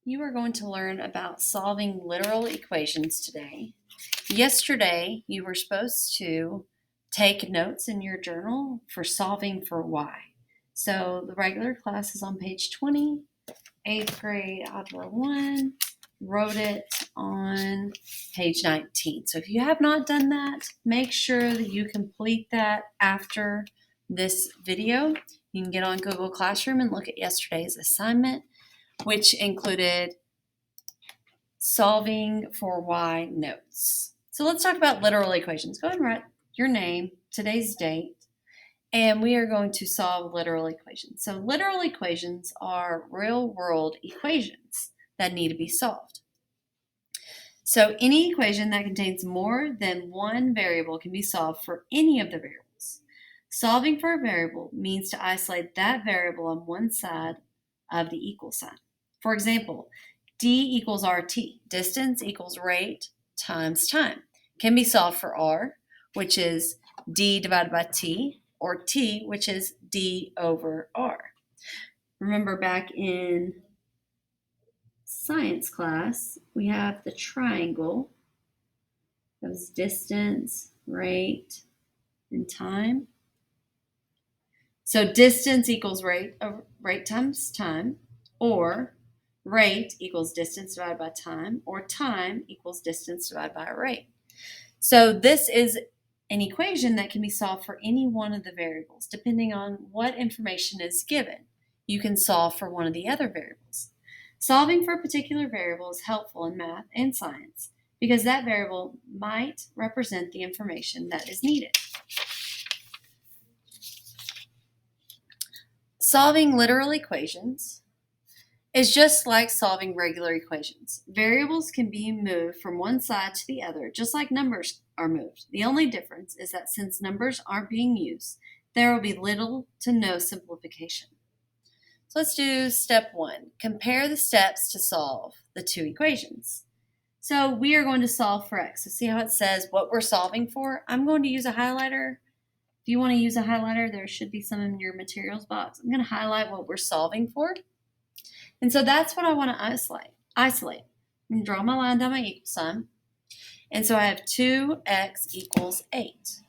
You are going to learn about solving literal equations today. Yesterday, you were supposed to take notes in your journal for solving for y. So the regular class is on page 20, 8th grade Algebra 1, wrote it on page 19. So if you have not done that, make sure that you complete that after this video. You can get on Google Classroom and look at yesterday's assignment, which included solving for y notes. So let's talk about literal equations. Go ahead and write your name, today's date, and we are going to solve literal equations. So literal equations are real-world equations that need to be solved. So any equation that contains more than one variable can be solved for any of the variables. Solving for a variable means to isolate that variable on one side of the equal sign. For example, d equals rt, distance equals rate times time, can be solved for r, which is d divided by t, or t, which is d over r. Remember back in science class, we have the triangle. That was distance, rate, and time. So distance equals rate times time, or rate equals distance divided by time, or time equals distance divided by rate. So this is an equation that can be solved for any one of the variables. Depending on what information is given, you can solve for one of the other variables. Solving for a particular variable is helpful in math and science because that variable might represent the information that is needed. Solving literal equations is just like solving regular equations. Variables can be moved from one side to the other, just like numbers are moved. The only difference is that since numbers aren't being used, there will be little to no simplification. So let's do step 1. Compare the steps to solve the two equations. So we are going to solve for x. So see how it says what we're solving for? I'm going to use a highlighter. If you want to use a highlighter, there should be some in your materials box. I'm going to highlight what we're solving for. And so that's what I want to isolate. I'm going to draw my line down my equal sign. And so I have 2x equals 8.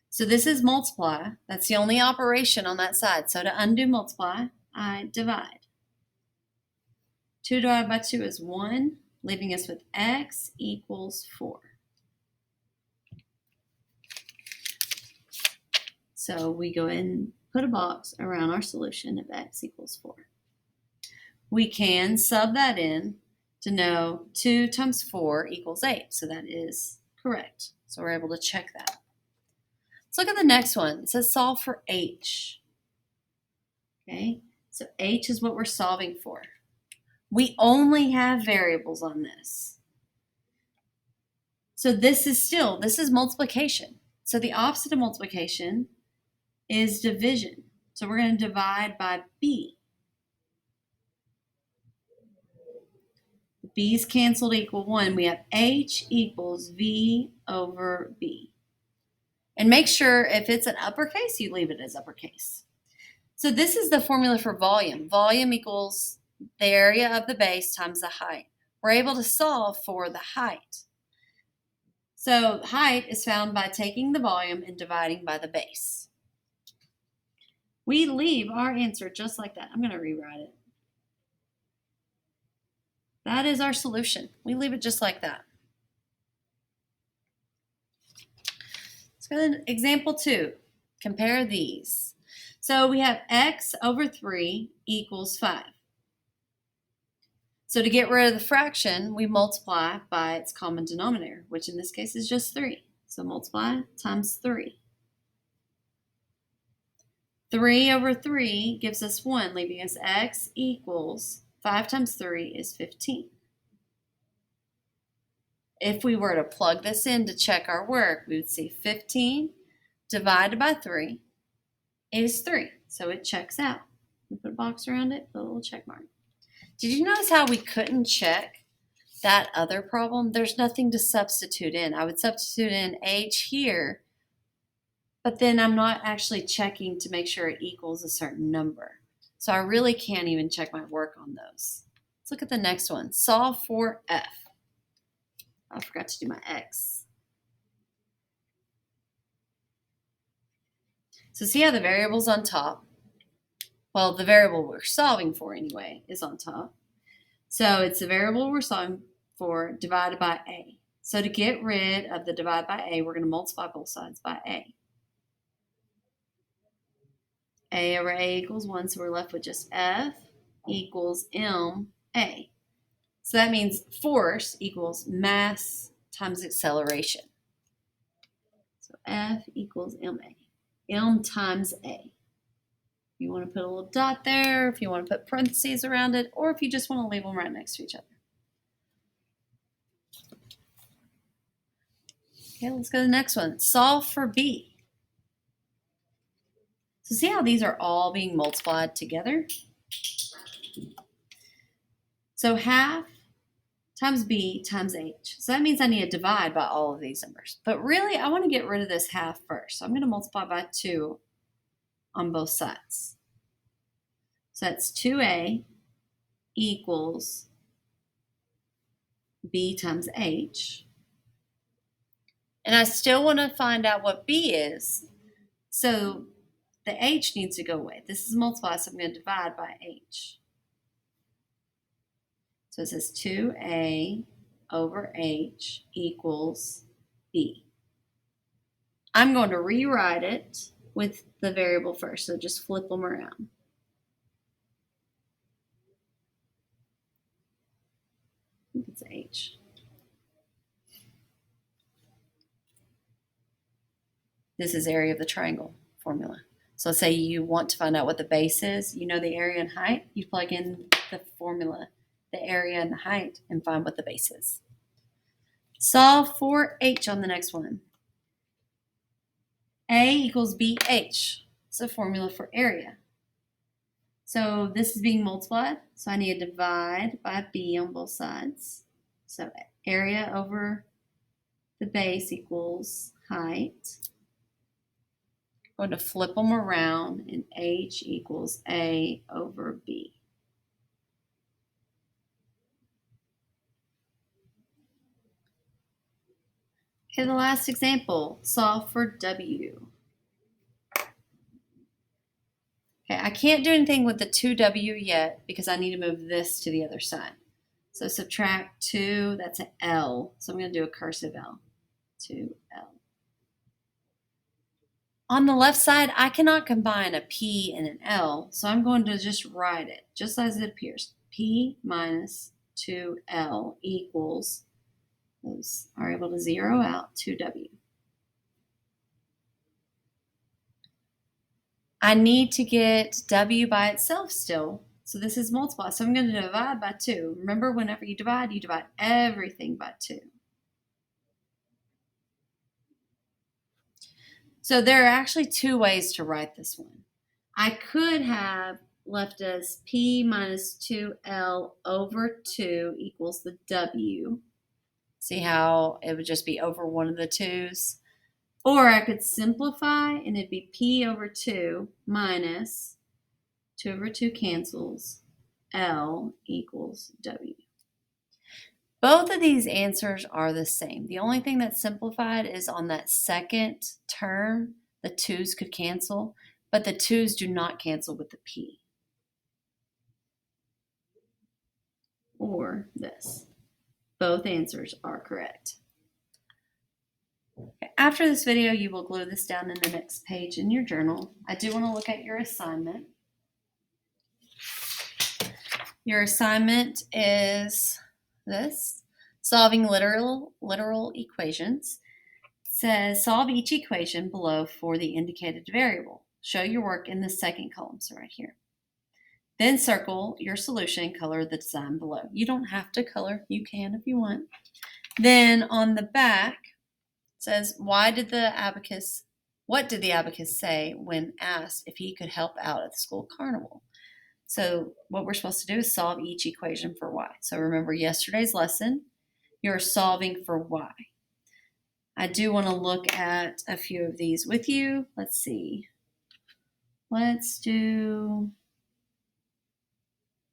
So this is multiply. That's the only operation on that side. So to undo multiply, I divide. 2 divided by 2 is 1, leaving us with x equals 4. So we go ahead and put a box around our solution of x equals 4. We can sub that in to know 2 times 4 equals 8. So that is correct. So we're able to check that. Let's look at the next one. It says solve for h. Okay, so h is what we're solving for. We only have variables on this. So this is multiplication. So the opposite of multiplication is division. So we're going to divide by b. The b's canceled equal 1. We have h equals v over b. And make sure if it's an uppercase, you leave it as uppercase. So this is the formula for volume. Volume equals the area of the base times the height. We're able to solve for the height. So height is found by taking the volume and dividing by the base. We leave our answer just like that. I'm going to rewrite it. That is our solution. We leave it just like that. Let's go to example 2. Compare these. So we have x over 3 equals 5. So to get rid of the fraction, we multiply by its common denominator, which in this case is just 3. So multiply times 3. 3 over 3 gives us 1, leaving us x equals 5 times 3 is 15. If we were to plug this in to check our work, we would see 15 divided by 3 is 3. So it checks out. We put a box around it, put a little check mark. Did you notice how we couldn't check that other problem? There's nothing to substitute in. I would substitute in h here, but then I'm not actually checking to make sure it equals a certain number. So I really can't even check my work on those. Let's look at the next one. Solve for f. I forgot to do my x. So see how the variable's on top? Well, the variable we're solving for anyway is on top. So it's the variable we're solving for divided by a. So to get rid of the divide by a, we're going to multiply both sides by a. A over a equals 1, so we're left with just F equals ma. So that means force equals mass times acceleration. So F equals ma. M times a. You want to put a little dot there, if you want to put parentheses around it, or if you just want to leave them right next to each other. Okay, let's go to the next one. Solve for b. So see how these are all being multiplied together? So half times b times h. So that means I need to divide by all of these numbers. But really, I want to get rid of this half first. So I'm going to multiply by 2 on both sides. So that's 2a equals b times h. And I still want to find out what b is. So the h needs to go away. This is multiplied, so I'm going to divide by h. So it says 2a over h equals b. I'm going to rewrite it with the variable first, so just flip them around. I think it's h. This is area of the triangle formula. So say you want to find out what the base is, you know the area and height, you plug in the formula, the area and the height, and find what the base is. Solve for h on the next one. A equals BH. It's a formula for area. So this is being multiplied, so I need to divide by b on both sides. So area over the base equals height. I'm going to flip them around, and h equals a over b. Okay, the last example, solve for w. Okay, I can't do anything with the 2w yet because I need to move this to the other side. So subtract 2, that's an L. So I'm going to do a cursive L. 2L. On the left side, I cannot combine a P and an L, so I'm going to just write it just as it appears. P minus 2L equals, those are able to zero out 2W. I need to get W by itself still, so this is multiply. So I'm going to divide by 2. Remember, whenever you divide everything by 2. So there are actually 2 ways to write this one. I could have left as P minus 2L over 2 equals the W. See how it would just be over one of the 2's? Or I could simplify and it'd be P over 2 minus 2 over 2 cancels, L equals W. Both of these answers are the same. The only thing that's simplified is on that second term, the 2's could cancel, but the 2's do not cancel with the P. Or this. Both answers are correct. After this video, you will glue this down in the next page in your journal. I do want to look at your assignment. Your assignment is this, solving literal equations. It says, solve each equation below for the indicated variable. Show your work in the second column, so right here. Then circle your solution and color the design below. You don't have to color, you can if you want. Then on the back, it says, what did the abacus say when asked if he could help out at the school carnival? So what we're supposed to do is solve each equation for y. So remember yesterday's lesson, you're solving for y. I do want to look at a few of these with you. Let's see. Let's do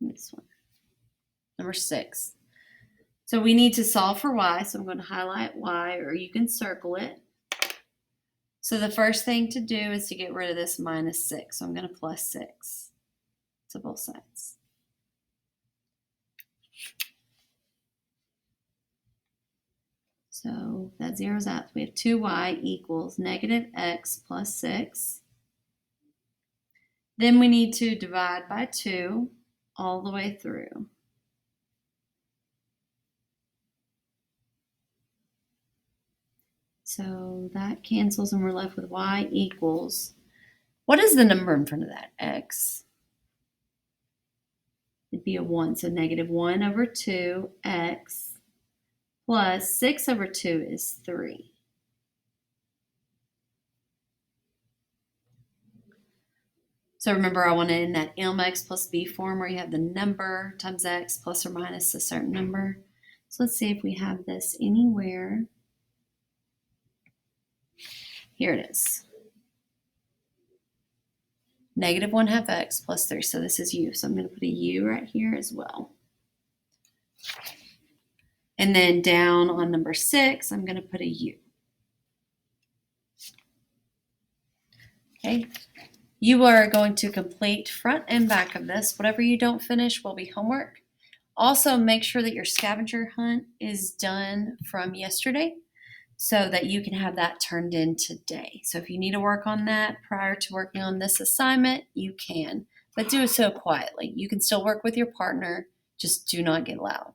this one. number 6. So we need to solve for y, so I'm going to highlight y, or you can circle it. So the first thing to do is to get rid of this minus 6. So I'm going to plus 6 to both sides. So that zeroes out. We have 2y equals negative x plus 6. Then we need to divide by 2 all the way through. So that cancels and we're left with y equals, what is the number in front of that? X. It'd be a 1, so negative 1 over 2x plus 6 over 2 is 3. So remember, I want it in that mx plus b form where you have the number times x plus or minus a certain number. So let's see if we have this anywhere. Here it is. Negative 1/2 x plus 3. So this is u. So I'm going to put a u right here as well. And then down on number 6, I'm going to put a u. Okay. You are going to complete front and back of this. Whatever you don't finish will be homework. Also, make sure that your scavenger hunt is done from yesterday so that you can have that turned in today. So if you need to work on that prior to working on this assignment, you can, but do so quietly. You can still work with your partner, just do not get loud.